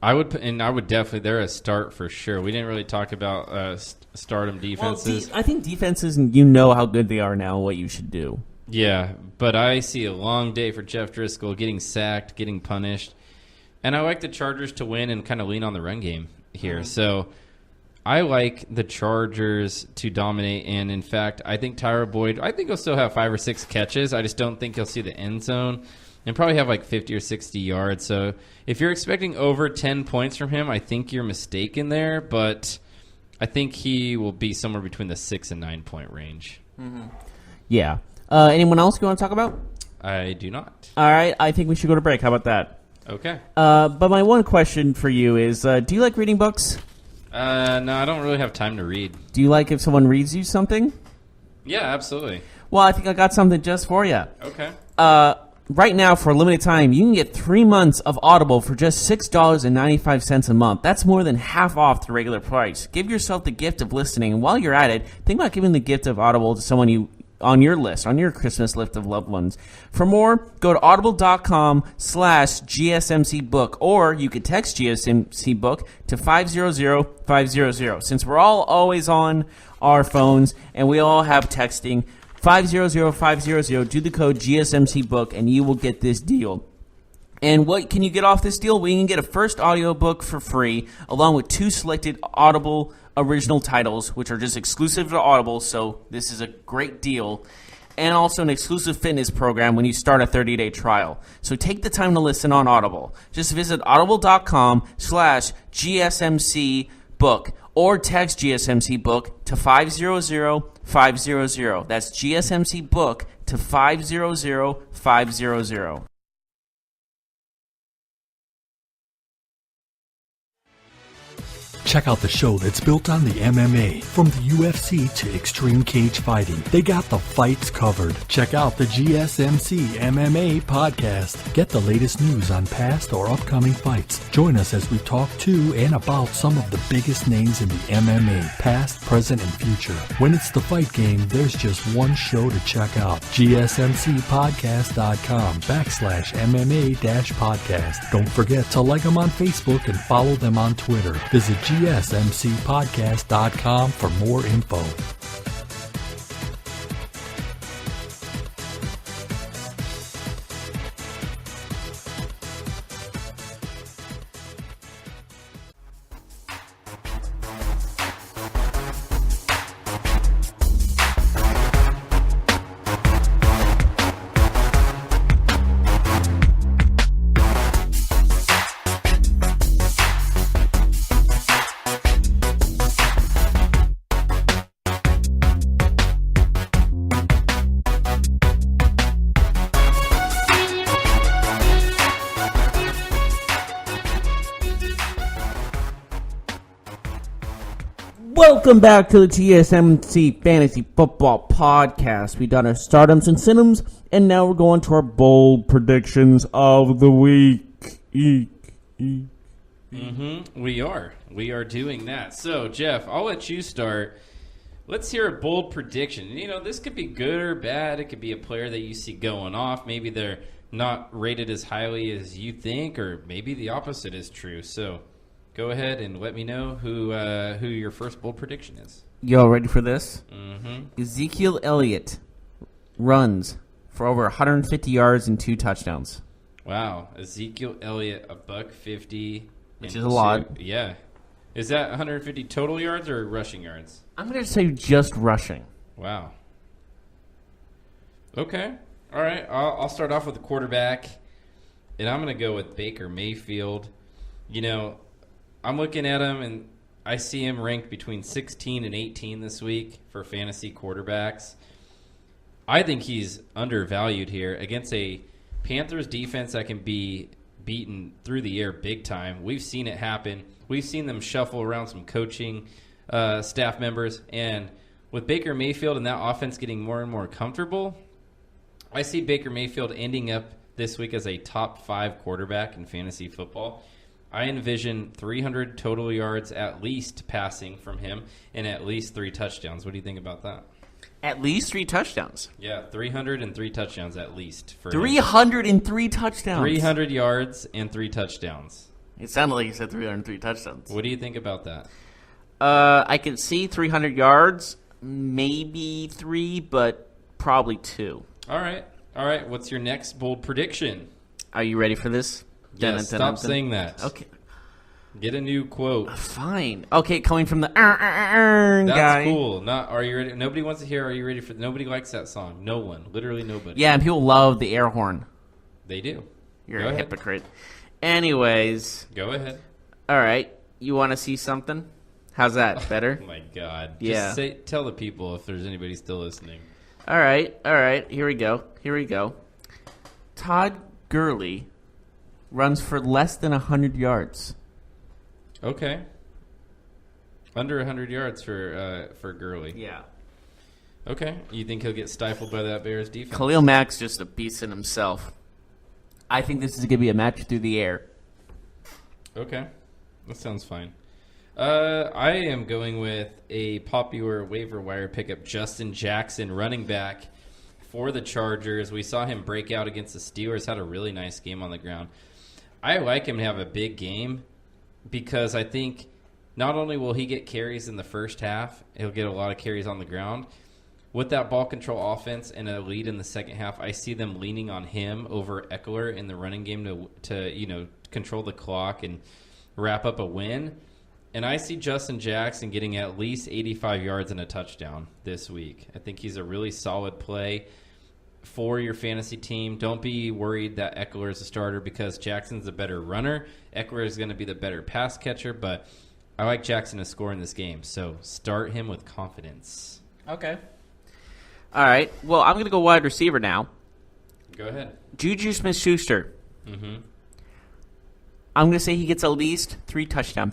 I would definitely. They're a start for sure. We didn't really talk about stardom defenses. Well, I think defenses, you know how good they are now, what you should do. Yeah, but I see a long day for Jeff Driscoll getting sacked, getting punished. And I like the Chargers to win and kind of lean on the run game here. So I like the Chargers to dominate. And, in fact, I think Tyler Boyd, he'll still have 5 or 6 catches. I just don't think he'll see the end zone and probably have 50 or 60 yards. So if you're expecting over 10 points from him, I think you're mistaken there. But I think he will be somewhere between the 6 and 9 point range. Mm-hmm. Yeah. Anyone else you want to talk about? I do not. All right. I think we should go to break. How about that? Okay. But my one question for you is, do you like reading books? No, I don't really have time to read. Do you like if someone reads you something? Yeah, absolutely. Well, I think I got something just for you. Okay. Right now, for a limited time, you can get 3 months of Audible for just $6.95 a month. That's more than half off the regular price. Give yourself the gift of listening, and while you're at it, think about giving the gift of Audible to someone on your list, on your Christmas list of loved ones. For more, go to audible.com/GSMC book, or you could text GSMC book to 500-500. Since we're all always on our phones and we all have texting, 500-500, do the code GSMC book and you will get this deal. And what can you get off this deal? Well, you can get a first audiobook for free, along with 2 selected Audible original titles, which are just exclusive to Audible, so this is a great deal. And also an exclusive fitness program when you start a 30-day trial. So take the time to listen on Audible. Just visit audible.com/GSMC book or text GSMC book to 500-500. That's GSMC book to 500-500. Check out the show that's built on the MMA. From the UFC to extreme cage fighting, they got the fights covered. Check out the GSMC MMA podcast. Get the latest news on past or upcoming fights. Join us as we talk to and about some of the biggest names in the MMA, past, present, and future. When it's the fight game, there's just one show to check out. GSMCpodcast.com/MMA-podcast. Don't forget to like them on Facebook and follow them on Twitter. Visit GSMCpodcast.com for more info. Welcome back to the GSMC Fantasy Football Podcast. We've done our stardoms and cinnums, and now we're going to our bold predictions of the week. We are doing that. So, Jeff, I'll let you start. Let's hear a bold prediction. You know, this could be good or bad. It could be a player that you see going off. Maybe they're not rated as highly as you think, or maybe the opposite is true. So, go ahead and let me know who your first bold prediction is. Y'all ready for this? Mm-hmm. Ezekiel Elliott runs for over 150 yards and 2 touchdowns. Wow. Ezekiel Elliott, $150. Which is a lot. Yeah. Is that 150 total yards or rushing yards? I'm going to say just rushing. Wow. Okay. All right. I'll start off with the quarterback, and I'm going to go with Baker Mayfield. You know, I'm looking at him, and I see him ranked between 16 and 18 this week for fantasy quarterbacks. I think he's undervalued here against a Panthers defense that can be beaten through the air big time. We've seen it happen. We've seen them shuffle around some coaching staff members, and with Baker Mayfield and that offense getting more and more comfortable, I see Baker Mayfield ending up this week as a top 5 quarterback in fantasy football. I envision 300 total yards at least passing from him and at least 3 touchdowns. What do you think about that? At least 3 touchdowns. Yeah, 303 touchdowns at least. For 303 touchdowns. 300 yards and 3 touchdowns. It sounded like you said 303 touchdowns. What do you think about that? I can see 300 yards, maybe 3, but probably 2. All right. What's your next bold prediction? Are you ready for this? Yes, stop saying that. Okay. Get a new quote. Fine. Okay, coming from the That's guy. cool. Not are you ready? Nobody wants to hear Are You Ready for Nobody likes that song. No one. Literally nobody. Yeah, and people love the air horn. They do. You're Go a ahead. hypocrite. Anyways. Go ahead. All right. You want to see something? How's that? Better? Oh my God. Yeah. Just tell the people if there's anybody still listening. All right. Here we go. Todd Gurley runs for less than 100 yards. Okay. Under 100 yards for Gurley. Yeah. Okay. You think he'll get stifled by that Bears defense? Khalil Mack's just a beast in himself. I think this is going to be a match through the air. Okay. That sounds fine. I am going with a popular waiver wire pickup, Justin Jackson, running back for the Chargers. We saw him break out against the Steelers, had a really nice game on the ground. I like him to have a big game because I think not only will he get carries in the first half, he'll get a lot of carries on the ground. With that ball control offense and a lead in the second half, I see them leaning on him over Eckler in the running game to control the clock and wrap up a win. And I see Justin Jackson getting at least 85 yards and a touchdown this week. I think he's a really solid play for your fantasy team. Don't be worried that Eckler is a starter because Jackson's a better runner. Eckler is going to be the better pass catcher, but I like Jackson to score in this game. So start him with confidence. Okay. All right. Well, I'm going to go wide receiver now. Go ahead. Juju Smith-Schuster. Mm-hmm. I'm going to say he gets at least 3 touchdown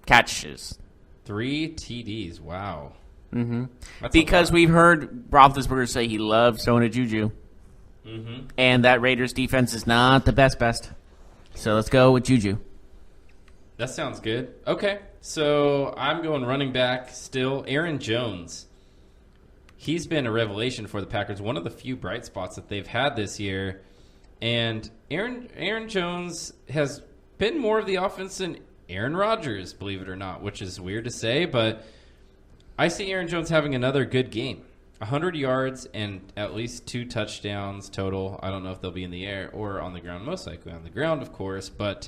catches. 3 TDs. Wow. Mm-hmm. That's Because a lot. we've heard Roethlisberger say he loves throwing to Juju. Mm-hmm. And that Raiders defense is not the best. So let's go with Juju. That sounds good. Okay. So I'm going running back still. Aaron Jones. He's been a revelation for the Packers. One of the few bright spots that they've had this year. And Aaron Jones has been more of the offense than Aaron Rodgers, believe it or not, which is weird to say, but I see Aaron Jones having another good game. 100 yards and at least 2 touchdowns total. I don't know if they'll be in the air or on the ground. Most likely on the ground, of course. But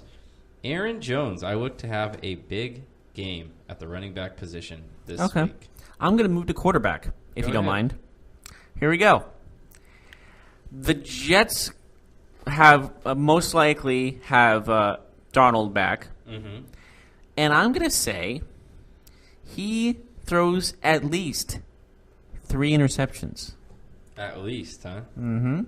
Aaron Jones, I look to have a big game at the running back position this week. I'm going to move to quarterback, if Go you don't ahead. mind. Here we go. The Jets have most likely have Darnold back. Mm-hmm. And I'm going to say he throws at least 3 interceptions. At least, huh? Mm-hmm.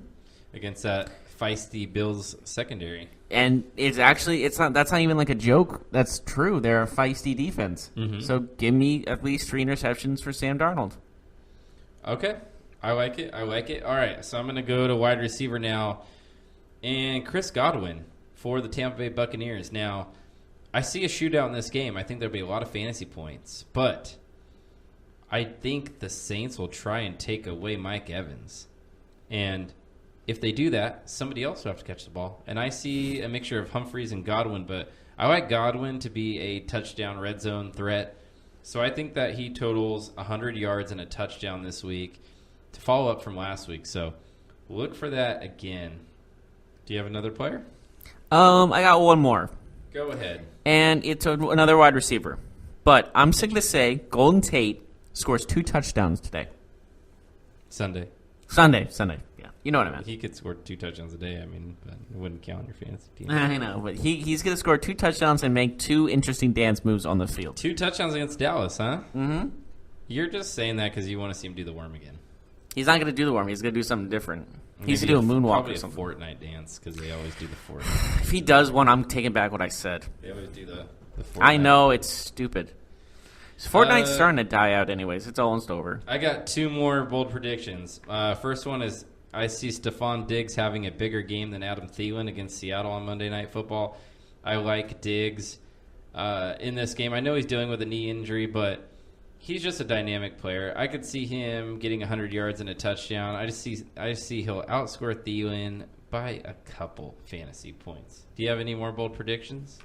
Against that feisty Bills secondary. And that's not even like a joke. That's true. They're a feisty defense. Mm-hmm. So give me at least 3 interceptions for Sam Darnold. Okay. I like it. All right, so I'm going to go to wide receiver now. And Chris Godwin for the Tampa Bay Buccaneers. Now, I see a shootout in this game. I think there'll be a lot of fantasy points. But I think the Saints will try and take away Mike Evans. And if they do that, somebody else will have to catch the ball. And I see a mixture of Humphreys and Godwin. But I like Godwin to be a touchdown red zone threat. So I think that he totals 100 yards and a touchdown this week to follow up from last week. So look for that again. Do you have another player? I got one more. Go ahead. And it's another wide receiver. But I'm sick to say Golden Tate scores 2 touchdowns today. Sunday. Sunday. You know what I meant. He could score 2 touchdowns a day. I mean, but it wouldn't count on your fantasy team. I know, but he's going to score 2 touchdowns and make 2 interesting dance moves on the field. 2 touchdowns against Dallas, huh? Mm-hmm. You're just saying that because you want to see him do the worm again. He's not going to do the worm. He's going to do something different. He's Maybe going to do a moonwalk probably or something. a Fortnite dance because they always do the Fortnite. If he does one, I'm taking back what I said. They always do the Fortnite. I know, it's stupid. Fortnite's starting to die out anyways. It's almost over. I got 2 more bold predictions. First one is I see Stephon Diggs having a bigger game than Adam Thielen against Seattle on Monday Night Football. I like Diggs in this game. I know he's dealing with a knee injury, but he's just a dynamic player. I could see him getting 100 yards and a touchdown. I just see he'll outscore Thielen by a couple fantasy points. Do you have any more bold predictions?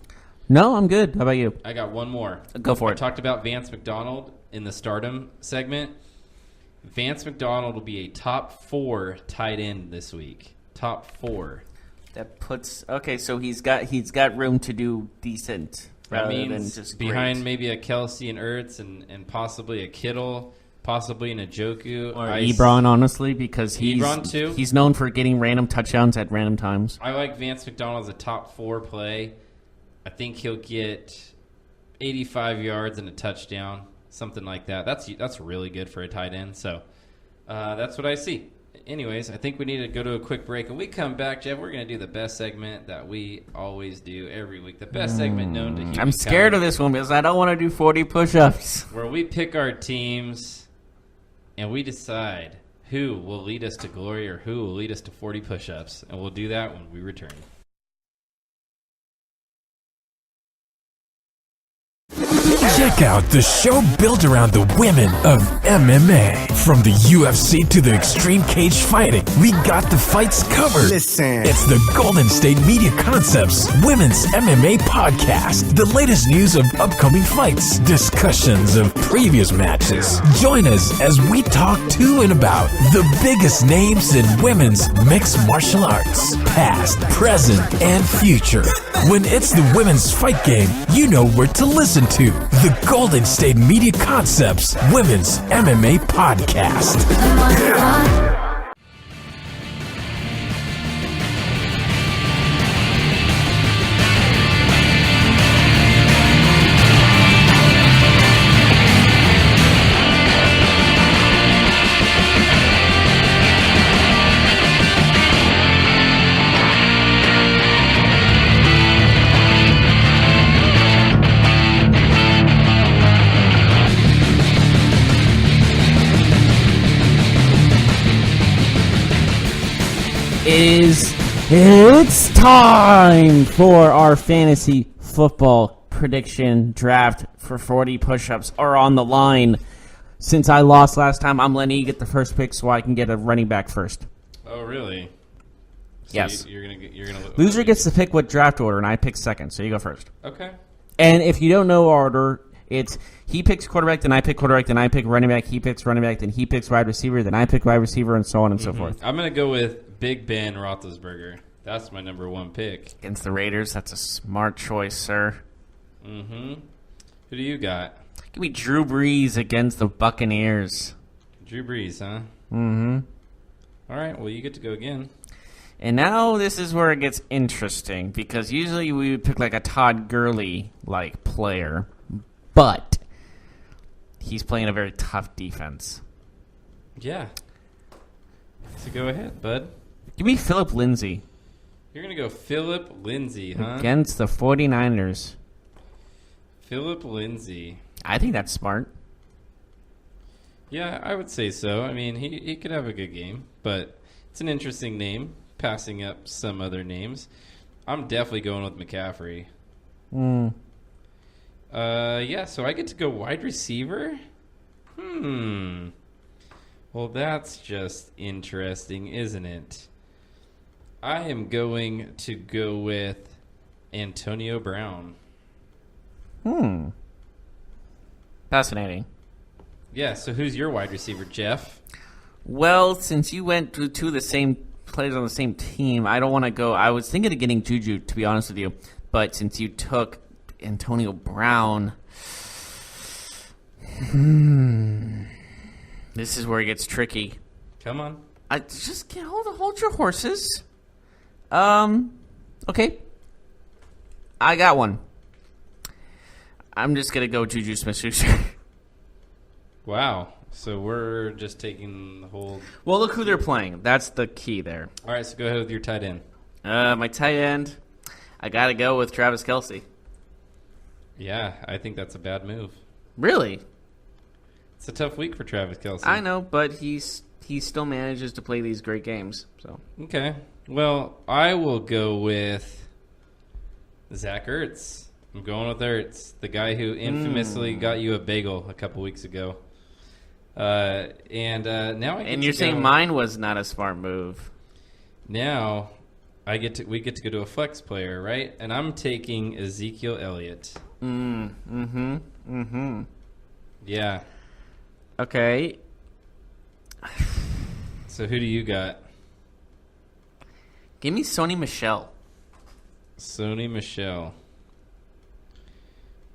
No, I'm good. How about you? I got one more. Go for I it. talked about Vance McDonald in the Stardom segment. Vance McDonald will be a top 4 tight end this week. Top 4. That puts so he's got room to do decent. That rather than means just behind great. maybe a Kelsey and Ertz and possibly a Kittle, possibly an Njoku. Or Ebron, honestly, because Ebron too? He's known for getting random touchdowns at random times. I like Vance McDonald as a top 4 play. I think he'll get 85 yards and a touchdown, something like that. That's really good for a tight end. So that's what I see. Anyways, I think we need to go to a quick break. When we come back, Jeff, we're going to do the best segment that we always do every week. The best segment known to humankind. I'm scared of this one because I don't want to do 40 push-ups. Where we pick our teams and we decide who will lead us to glory or who will lead us to 40 push-ups. And we'll do that when we return. Check out the show built around the women of MMA. From the UFC to the extreme cage fighting, we got the fights covered. Listen. It's the Golden State Media Concepts Women's MMA Podcast. The latest news of upcoming fights, discussions of previous matches. Join us as we talk to and about the biggest names in women's mixed martial arts, past, present, and future. When it's the women's fight game, you know where to listen to. The Golden State Media Concepts Women's MMA Podcast. It's time for our fantasy football prediction draft for 40 push-ups are on the line. Since I lost last time, I'm letting you get the first pick so I can get a running back first. Oh, really? So Yes. You're gonna Loser gets to pick what draft order, and I pick second, so you go first. Okay. And if you don't know order, it's he picks quarterback, then I pick quarterback, then I pick running back, he picks running back, then he picks wide receiver, then I pick wide receiver, and so on and so forth. I'm gonna go with Big Ben Roethlisberger. That's my number 1 pick. Against the Raiders, that's a smart choice, sir. Mm-hmm. Who do you got? Give me Drew Brees against the Buccaneers. Drew Brees, huh? Mm-hmm. All right. Well, you get to go again. And now this is where it gets interesting, because usually we would pick like a Todd Gurley-like player, but he's playing a very tough defense. Yeah. So go ahead, bud. Give me Phillip Lindsay You're going to go Phillip Lindsay, huh? against the 49ers. Phillip Lindsay. I think that's smart. Yeah, I would say so. I mean, he could have a good game, but it's an interesting name, passing up some other names. I'm definitely going with McCaffrey. Yeah, so I get to go wide receiver? Well, that's just interesting, isn't it? I am going to go with Antonio Brown. Fascinating. Yeah, so who's your wide receiver, Jeff? Well, since you went to two of the same players on the same team, I don't want to go. I was thinking of getting Juju, to be honest with you. But since you took Antonio Brown, this is where it gets tricky. Come on. I just can't hold your horses. Okay. I got one. I'm just gonna go Juju Smith-Schuster. Wow. So we're just taking the whole. Well, look who they're playing. That's the key there. All right. So go ahead with your tight end. My tight end, I gotta go with Travis Kelce. Yeah, I think that's a bad move. Really? It's a tough week for Travis Kelce. I know, but he still manages to play these great games. So Okay. Well, I will go with Zach Ertz. I'm going with Ertz, the guy who infamously got you a bagel a couple weeks ago. Now I get and you're saying mine was not a smart move. Now we get to go to a flex player, right? And I'm taking Ezekiel Elliott. Yeah. Okay. So who do you got? Give me Sony Michel. Sony Michel.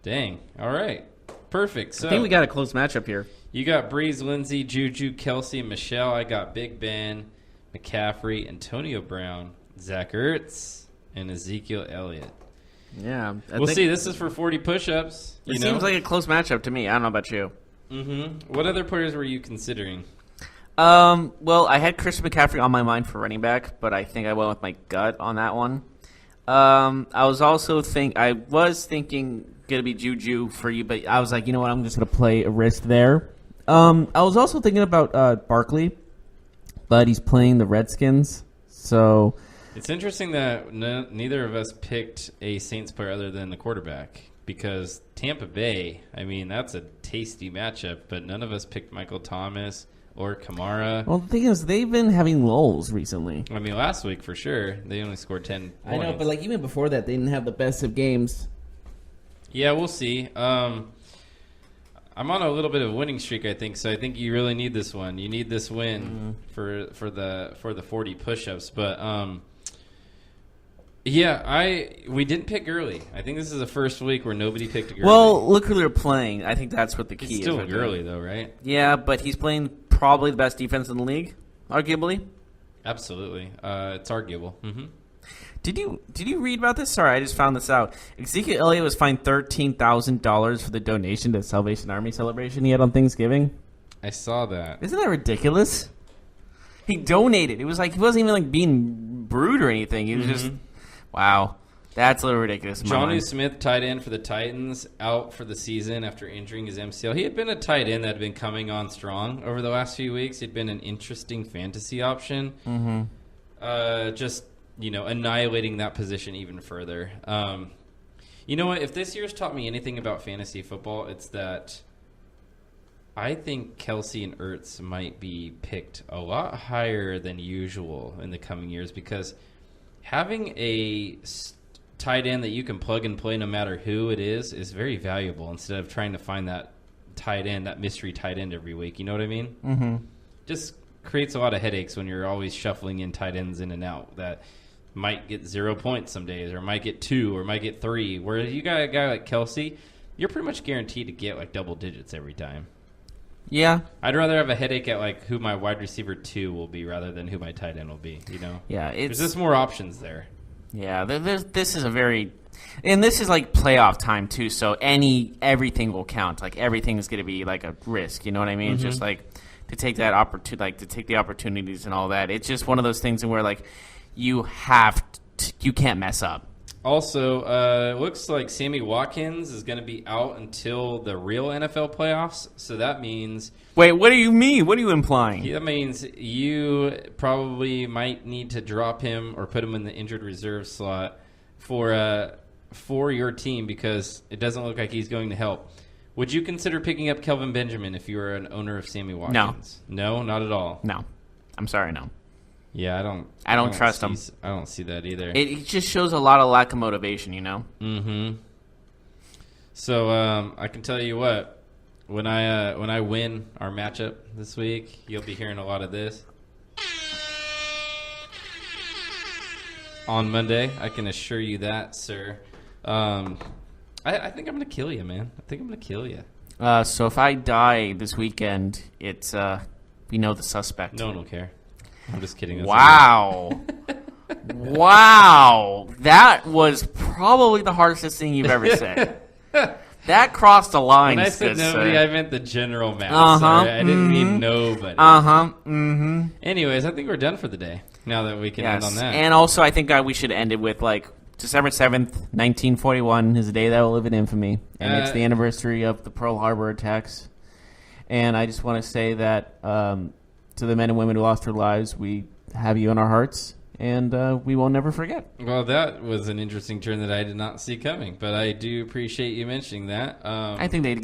Dang. All right. Perfect. So I think we got a close matchup here. you got Breeze, Lindsey, Juju, Kelsey, Michelle. I got Big Ben, McCaffrey, Antonio Brown, Zach Ertz, and Ezekiel Elliott. Yeah. We'll see. This is for 40 push-ups. It seems like a close matchup to me. I don't know about you. Mm-hmm. What other players were you considering? Well, I had Christian McCaffrey on my mind for running back, but I think I went with my gut on that one. I was thinking gonna be Juju for you, but I was like, you know what, I'm just gonna play a risk there. I was also thinking about Barkley, but he's playing the Redskins, so It's interesting that neither of us picked a Saints player other than the quarterback, because Tampa Bay, I mean, that's a tasty matchup, but none of us picked Michael Thomas or Kamara. well, the thing is, they've been having lulls recently. I mean, last week for sure, they only scored 10 points. I know, but like even before that, they didn't have the best of games. Yeah, we'll see. I'm on a little bit of a winning streak, I think. So I think you really need this one. You need this win for the 40 push-ups. But we didn't pick Gurley. I think this is the first week where nobody picked Gurley. Well, look who they're playing. I think that's what the key it's still is. Gurley though, right? Yeah, but he's playing probably the best defense in the league, arguably. Absolutely, it's arguable. Mm-hmm. Did you read about this? Sorry, I just found this out. Ezekiel Elliott was fined $13,000 for the donation to the Salvation Army celebration he had on Thanksgiving. I saw that. Isn't that ridiculous? He donated. It was like he wasn't even like being brewed or anything. He was just wow. That's a little ridiculous. Jonnu Smith, tight end for the Titans, out for the season after injuring his MCL. He had been a tight end that had been coming on strong over the last few weeks. He'd been an interesting fantasy option. Just annihilating that position even further. You know what? If this year's taught me anything about fantasy football, it's that I think Kelsey and Ertz might be picked a lot higher than usual in the coming years, because having a tight end that you can plug and play no matter who it is very valuable, instead of trying to find that tight end, that mystery tight end every week. You know what I mean? Mm-hmm. Just creates a lot of headaches when you're always shuffling in tight ends in and out that might get 0 points some days, or might get 2, or might get 3. Whereas you got a guy like Kelsey, you're pretty much guaranteed to get like double digits every time. Yeah. I'd rather have a headache at like who my wide receiver 2 will be rather than who my tight end will be, Yeah, there's just more options there. Yeah, this is and this is like playoff time too, so everything will count. Like everything is going to be like a risk, you know what I mean? It's just like to take that opportunity, to take the opportunities and all that. It's just one of those things where like you can't mess up. Also, it looks like Sammy Watkins is going to be out until the real NFL playoffs. So that means... Wait, what do you mean? What are you implying? That means you probably might need to drop him or put him in the injured reserve slot for your team, because it doesn't look like he's going to help. Would you consider picking up Kelvin Benjamin if you were an owner of Sammy Watkins? No, not at all. No. I'm sorry, no. Yeah, I don't trust him. I don't see that either. It just shows a lot of lack of motivation, you know? Mm-hmm. So I can tell you what, when I win our matchup this week, you'll be hearing a lot of this. On Monday, I can assure you that, sir. I think I'm going to kill you, man. I think I'm going to kill you. So if I die this weekend, it's we know the suspect. No one will care. I'm just kidding. That's Wow. Wow. That was probably the harshest thing you've ever said. That crossed the line. When I said nobody, sir. I meant the general mass. Uh-huh. I didn't mean nobody. Uh-huh. Mm-hmm. Anyways, I think we're done for the day. Now that we can end on that. And also, I think we should end it with, like, December 7th, 1941 is a day that will live in infamy. And it's the anniversary of the Pearl Harbor attacks. And I just want to say that to the men and women who lost their lives, we have you in our hearts. And we will never forget. Well, that was an interesting turn that I did not see coming, but I do appreciate you mentioning that. I think they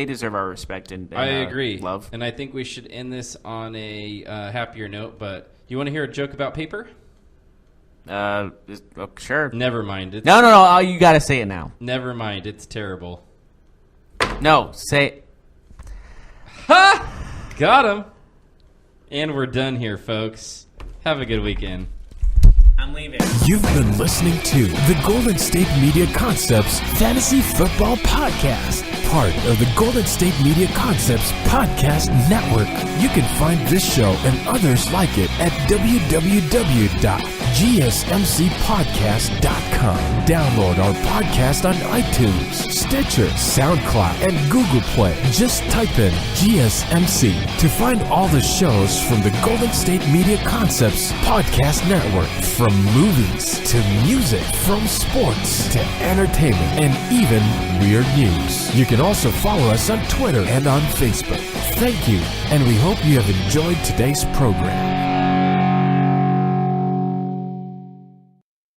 deserve our respect and I agree. Love. And I think we should end this on a happier note. But you want to hear a joke about paper? Sure. Never mind. No. Oh, you got to say it now. Never mind. It's terrible. No, say. Ha! Got him. And we're done here, folks. Have a good weekend. I'm leaving. You've been listening to the Golden State Media Concepts Fantasy Football Podcast, part of the Golden State Media Concepts Podcast Network. You can find this show and others like it at www.gsmcpodcast.com. Download our podcast on iTunes, Stitcher, SoundCloud, and Google Play. Just type in GSMC to find all the shows from the Golden State Media Concepts Podcast Network. From movies to music, from sports to entertainment, and even weird news. You can also follow us on Twitter and on Facebook. Thank you, and we hope you have enjoyed today's program.